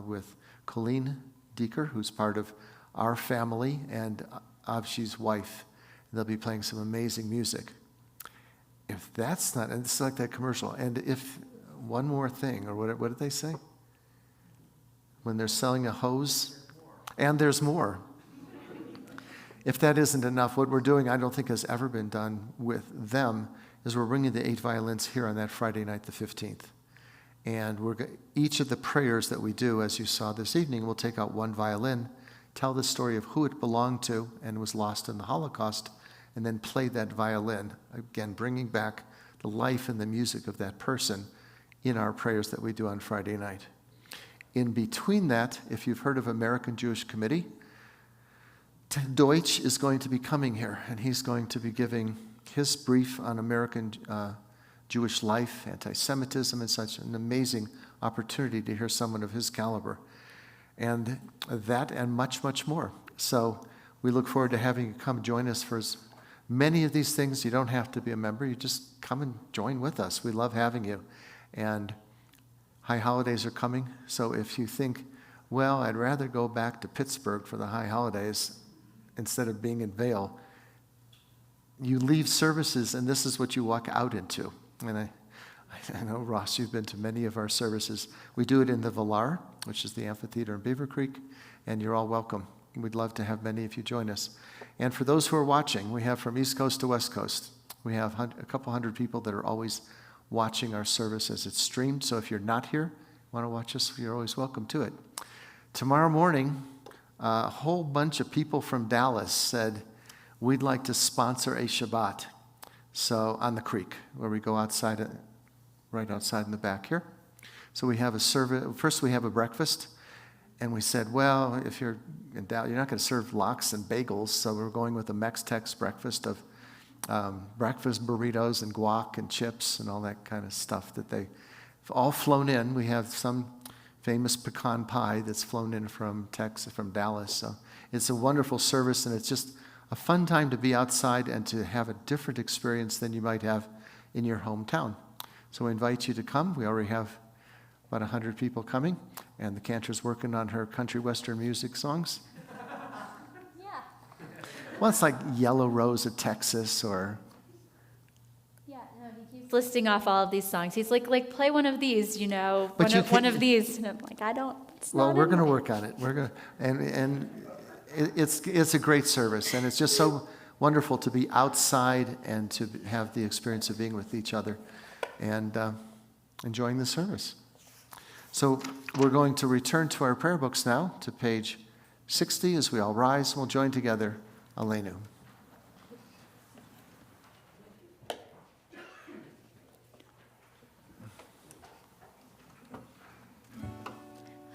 with Colleen Deeker, who's part of our family, and Avshi's wife. They'll be playing some amazing music. If that's not, and it's like that commercial, and if one more thing, or what did they say? When they're selling a hose, and there's more. If that isn't enough, what we're doing, I don't think has ever been done with them, is we're bringing the 8 violins here on that Friday night, the 15th. And each of the prayers that we do, as you saw this evening, we'll take out one violin, tell the story of who it belonged to and was lost in the Holocaust, and then play that violin, again, bringing back the life and the music of that person in our prayers that we do on Friday night. In between that, if you've heard of American Jewish Committee, Ted Deutsch is going to be coming here, and he's going to be giving his brief on American Jewish life, anti-Semitism, and such an amazing opportunity to hear someone of his caliber. And that and much, much more. So we look forward to having you come join us for as many of these things. You don't have to be a member. You just come and join with us. We love having you. And high holidays are coming. So if you think, well, I'd rather go back to Pittsburgh for the high holidays instead of being in Vail, you leave services and this is what you walk out into. And I know, Ross, you've been to many of our services. We do it in the Villar, which is the amphitheater in Beaver Creek, and you're all welcome. We'd love to have many of you join us. And for those who are watching, we have from East Coast to West Coast, we have a couple hundred people that are always watching our service as it's streamed. So if you're not here, want to watch us, you're always welcome to it. Tomorrow morning, a whole bunch of people from Dallas said, we'd like to sponsor a Shabbat. So on the creek, where we go outside, right outside in the back here. So we have a service. First we have a breakfast. And we said, well, if you're in Dallas, you're not going to serve lox and bagels. So we're going with a Mex-Tex breakfast of breakfast burritos and guac and chips and all that kind of stuff that they've all flown in. We have some famous pecan pie that's flown in from Texas, from Dallas. So it's a wonderful service, and it's just a fun time to be outside and to have a different experience than you might have in your hometown. So we invite you to come. We already have about 100 people coming, and the cantor's working on her country western music songs. Yeah. Well, it's like Yellow Rose of Texas, or... Yeah, no, he keeps listing off all of these songs. He's like play one of these, you know, But one of these. And I'm like, I don't, it's Well, not we're in going to there. work on it. We're going to, and it's a great service, and it's just so wonderful to be outside and to have the experience of being with each other and enjoying the service. So we're going to return to our prayer books now, to page 60, as we all rise, and we'll join together, Aleinu.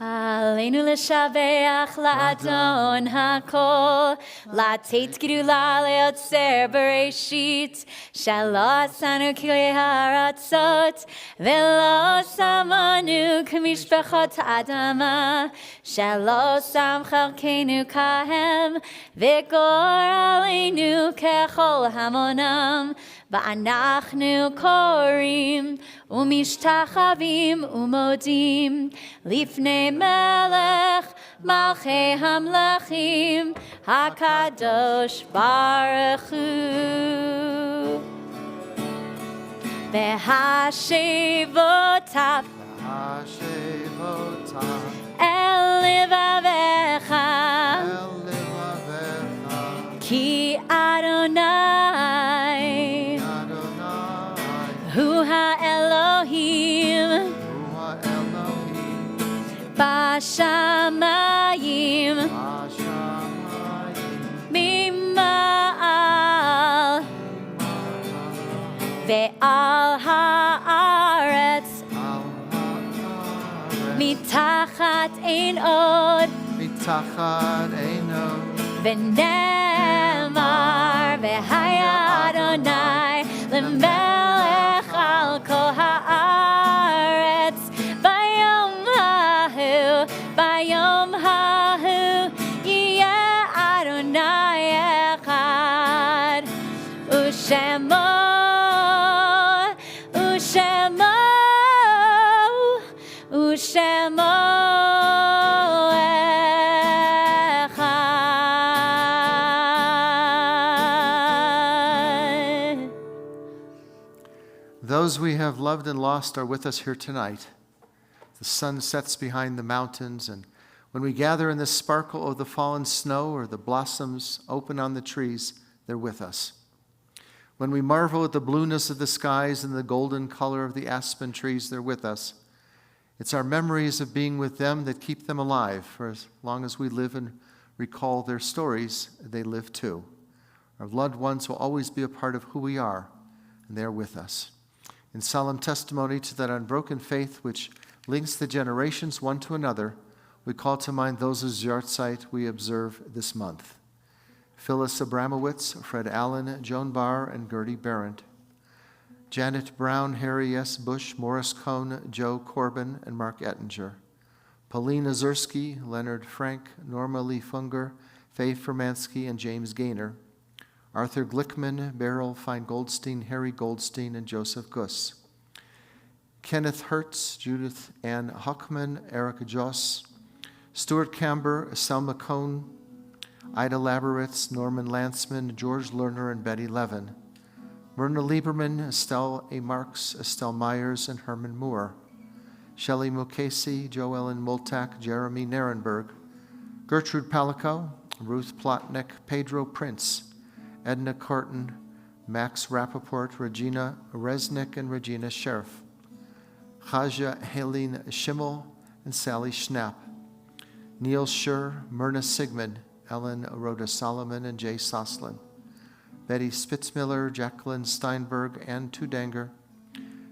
עלינו לשבח לאדון הכל, לתת גדולה ליוצר בראשית, שלא עשנו כלי הארצות, ולא שמנו כמשפחות האדמה, שלא שם חלקנו כהם, וגורלנו ככל המונם, ואנחנו קוראים ומשתחווים ומודים לפני מלך מלכי המלכים הקדוש ברוך הוא. והשבותיו אל לבביך כי אדוני הוא האלוהים בשמיים ממעל ועל הארץ מתחת אין עוד ונאמר והיה אדוני למלך על כל הארץ ביום ההוא יהיה אדוני אחד ושמו Those we have loved and lost are with us here tonight. The sun sets behind the mountains, and when we gather in the sparkle of the fallen snow or the blossoms open on the trees, they're with us. When we marvel at the blueness of the skies and the golden color of the aspen trees, they're with us. It's our memories of being with them that keep them alive. For as long as we live and recall their stories, they live too. Our loved ones will always be a part of who we are, and they're with us. In solemn testimony to that unbroken faith which links the generations one to another, we call to mind those whose yahrzeit we observe this month. Phyllis Abramowitz, Fred Allen, Joan Barr, and Gertie Barrett. Janet Brown, Harry S. Bush, Morris Cohn, Joe Corbin, and Mark Ettinger. Pauline Ozersky, Leonard Frank, Norma Lee Funger, Faye Fermansky, and James Gaynor. Arthur Glickman, Beryl Fine-Goldstein, Harry Goldstein, and Joseph Guss. Kenneth Hertz, Judith Ann Huckman, Erica Joss, Stuart Camber, Selma Cohn, Ida Laberitz, Norman Lantzman, George Lerner, and Betty Levin. Myrna Lieberman, Estelle A. Marks, Estelle Myers, and Herman Moore. Shelley Mukasey, Joellen Multack, Jeremy Narenberg. Gertrude Palico, Ruth Plotnick, Pedro Prince, Edna Corton, Max Rappaport, Regina Resnick, and Regina Sheriff. Chaja Helene Schimmel, and Sally Schnapp. Neil Schur, Myrna Sigmund, Ellen Rhoda Solomon, and Jay Soslin. Betty Spitzmiller, Jacqueline Steinberg, Ann Tudanger.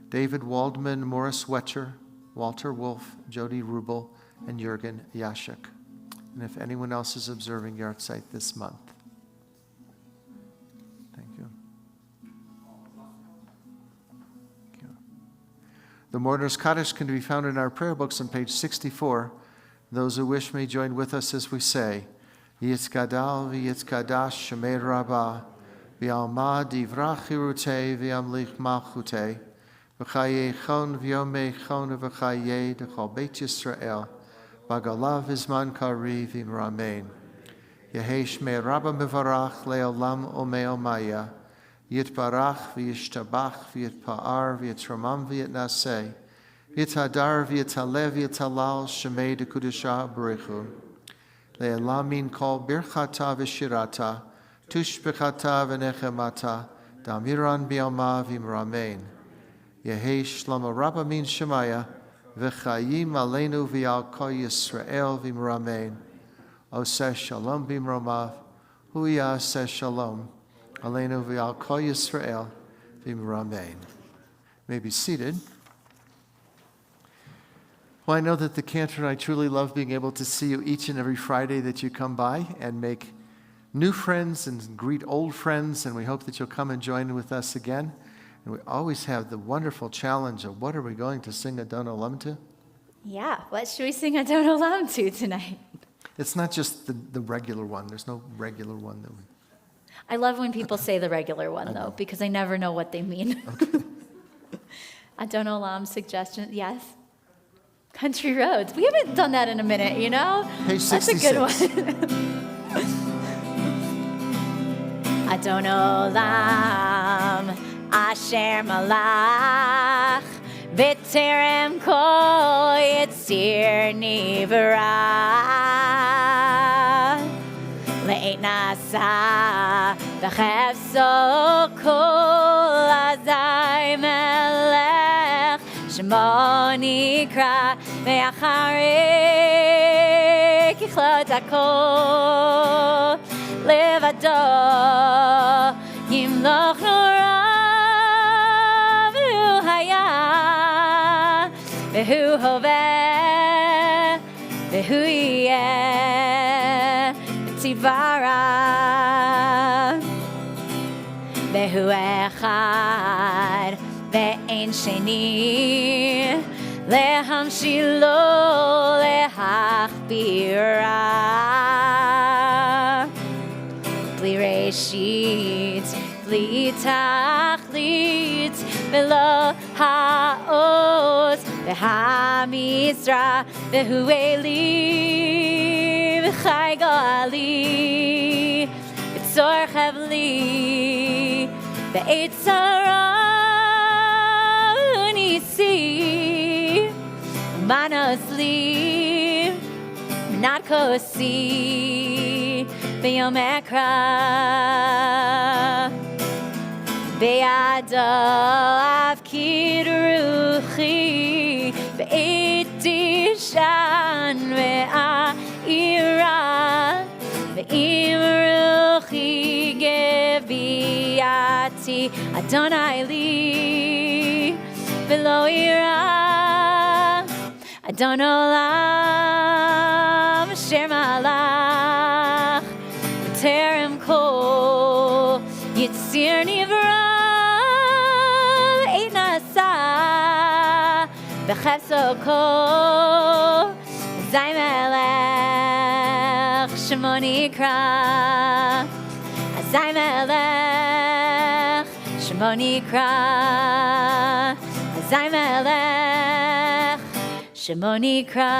David Waldman, Morris Wetcher, Walter Wolf, Jody Rubel, and Jürgen Yashik. And if anyone else is observing Yahrzeit this month. Thank you. Thank you. The Mourner's Kaddish can be found in our prayer books on page 64. Those who wish may join with us as we say, Yitzkadal v'yitzkadash shemei rabbah, v'alma divrach hirutei v'amlich malchutei, v'chaye chon v'yomei chon v'chaye d'chol Beit Yisrael, Bagalav Izman Kari V'Ramein. Yehesh Me Rabba Mivarach Leolam Omeo Maya. Yitbarach V'yishtabach V'yitpa'ar V'yitramam V'yitnaseh. V'yithadar V'yitalev V'yitalal Shemei Dekudusha B'rechu. Le'elamin Kol Birchata V'shirata. Tushbechata V'nechemata. Damiran B'yama V'Ramein. Yehesh Lama Rabba Min Shemaya. V'chayim aleinu v'al kol Yisrael v'mramein. Oseh shalom b'mromav. Hu yaseh shalom. Aleinu v'al kol Yisrael v'mramein. May be seated. Well, I know that the cantor and I truly love being able to see you each and every Friday that you come by and make new friends and greet old friends, and we hope that you'll come and join with us again. And we always have the wonderful challenge of what are we going to sing Adon Olam to? Yeah, what should we sing Adon Olam to tonight? It's not just the regular one. There's no regular one that we... I love when people say the regular one, though, because I never know what they mean. Okay. Adon Olam suggestion, yes. Country Roads. We haven't done that in a minute, you know? Page 66. That's a good one. Adon Olam. Asher malach b'terem kol yitzir nivra le'et nasa v'chefso kol azay melech shemo nikra ve'acharei kichlot hakol levado yimloch nora Vehu hoveh, vehu yeh, v'tzivara, vehu echad, ve'en sheni, lehamshilo, lehachbira, bli reshit, bli tachlit, v'lo ha'oz, v'ha'mizra, v'hu eli, v'chai go'ali, v'tzor chavli, v'etzara unisi, manos li, not kosi, v'yom ekra, Be'ado avkid ruchi Be'eti shan ve'a'ira Ve'im ruchi geviati Adonai li Ve'lo ira Adon Olam Asher malach B'terem kol Yitzir Nivra Ein Nasa B'chefso Kol Zay Melech Shemo Nikra Zay Melech Shemo Nikra Zay Melech Shemo Nikra.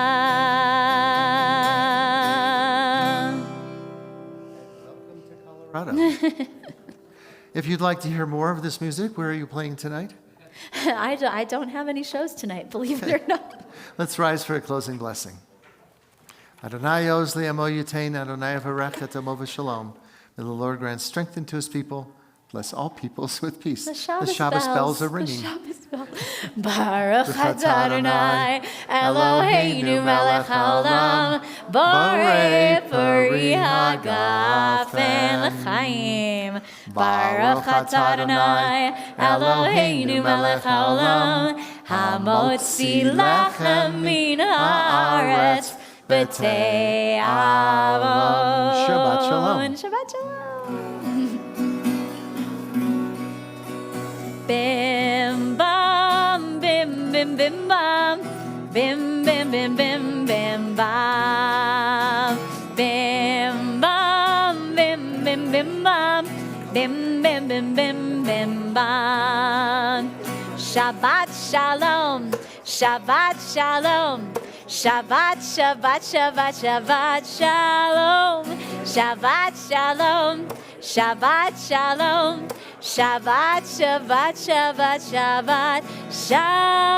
Colorado. If you'd like to hear more of this music, where are you playing tonight? I don't have any shows tonight, believe it or not. Let's rise for a closing blessing. Adonai oz li'amo yutein, Adonai varech et amo v'shalom. May the Lord grant strength unto his people. Bless all peoples with peace. The Shabbos bells are ringing. The Shabbos bells. Baruch atah Adonai, Eloheinu melech haolam, borei pori hagafen l'chaim. Baruch atah Adonai, Eloheinu melech haolam, hamotzi lachem min haaretz b'tei avon. Shabbat shalom. Shabbat shalom. Bim bam, bim bim bim bam, bim bim bim bim bim bam, bim bam, bim bim bim bam, bim bim bim bim bim bam. Shabbat shalom, Shabbat shalom, Shabbat Shabbat Shabbat Shabbat shalom, Shabbat shalom, Shabbat shalom. Shabbat, Shabbat, Shabbat, Shabbat, Shalom.